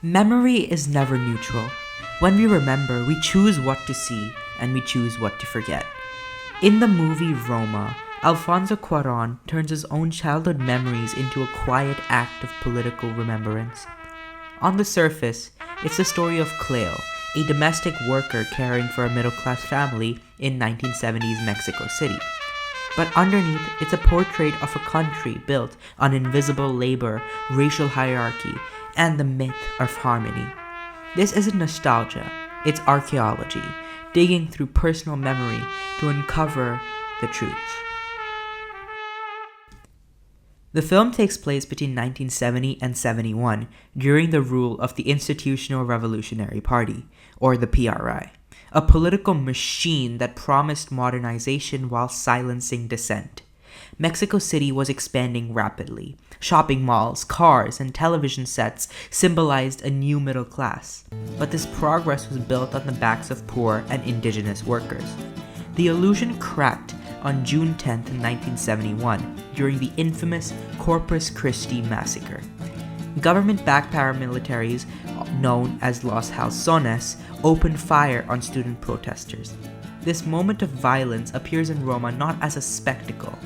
Memory is never neutral. When we remember, we choose what to see and we choose what to forget. In the movie Roma, Alfonso Cuarón turns his own childhood memories into a quiet act of political remembrance. On the surface, it's the story of Cleo, a domestic worker caring for a middle-class family in 1970s Mexico City. But underneath, it's a portrait of a country built on invisible labor, racial hierarchy, and the myth of harmony. This isn't nostalgia, it's archaeology, digging through personal memory to uncover the truth. The film takes place between 1970 and 71 during the rule of the Institutional Revolutionary Party, or the PRI, a political machine that promised modernization while silencing dissent. Mexico City was expanding rapidly. Shopping malls, cars, and television sets symbolized a new middle class. But this progress was built on the backs of poor and indigenous workers. The illusion cracked on June 10, 1971, during the infamous Corpus Christi massacre. Government-backed paramilitaries, known as Los Halcones, opened fire on student protesters. This moment of violence appears in Roma not as a spectacle,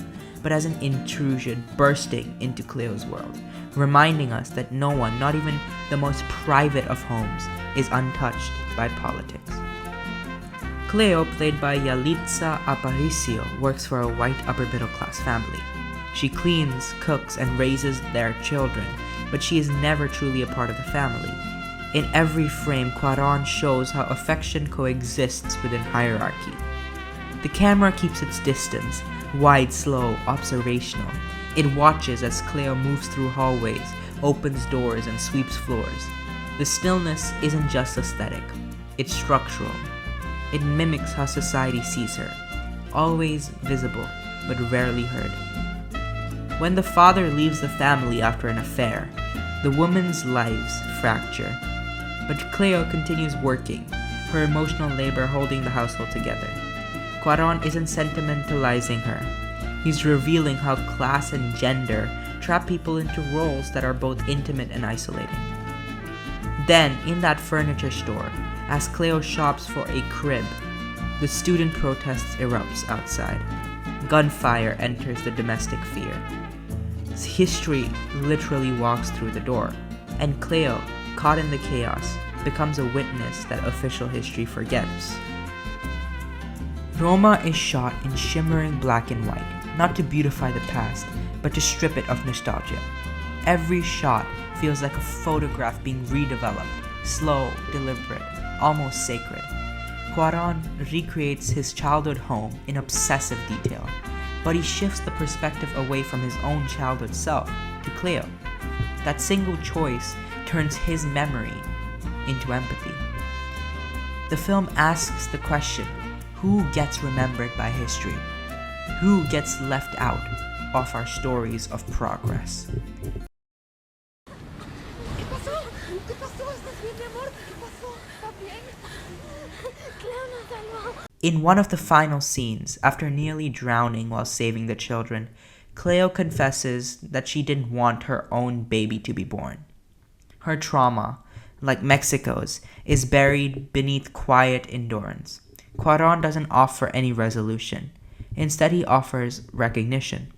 but as an intrusion bursting into Cleo's world, reminding us that no one, not even the most private of homes, is untouched by politics. Cleo, played by Yalitza Aparicio, works for a white upper-middle-class family. She cleans, cooks, and raises their children, but she is never truly a part of the family. In every frame, Cuarón shows how affection coexists within hierarchy. The camera keeps its distance, wide, slow, observational. It watches as Cleo moves through hallways, opens doors, and sweeps floors. The stillness isn't just aesthetic, it's structural. It mimics how society sees her, always visible, but rarely heard. When the father leaves the family after an affair, the woman's lives fracture. But Cleo continues working, her emotional labor holding the household together. Cuarón isn't sentimentalizing her. He's revealing how class and gender trap people into roles that are both intimate and isolating. Then, in that furniture store, as Cleo shops for a crib, the student protests erupts outside. Gunfire enters the domestic fear. History literally walks through the door, and Cleo, caught in the chaos, becomes a witness that official history forgets. Roma is shot in shimmering black and white, not to beautify the past, but to strip it of nostalgia. Every shot feels like a photograph being redeveloped, slow, deliberate, almost sacred. Cuarón recreates his childhood home in obsessive detail, but he shifts the perspective away from his own childhood self to Cleo. That single choice turns his memory into empathy. The film asks the question, who gets remembered by history? Who gets left out of our stories of progress? In one of the final scenes, after nearly drowning while saving the children, Cleo confesses that she didn't want her own baby to be born. Her trauma, like Mexico's, is buried beneath quiet endurance. Cuarón doesn't offer any resolution. Instead, he offers recognition,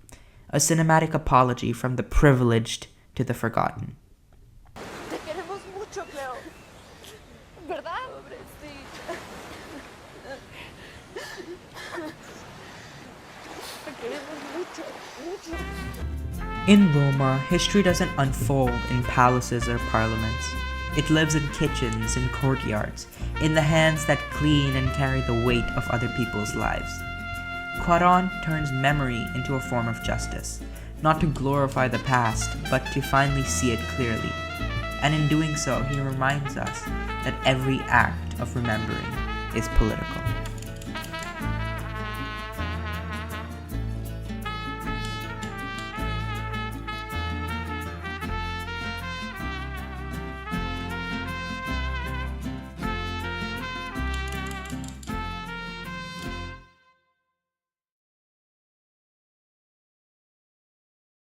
a cinematic apology from the privileged to the forgotten. Te queremos mucho, Cleo. ¿Verdad? Pobrecita. Te queremos mucho, mucho. In Roma, history doesn't unfold in palaces or parliaments. It lives in kitchens and courtyards, in the hands that clean and carry the weight of other people's lives. Cuarón turns memory into a form of justice, not to glorify the past, but to finally see it clearly. And in doing so, he reminds us that every act of remembering is political.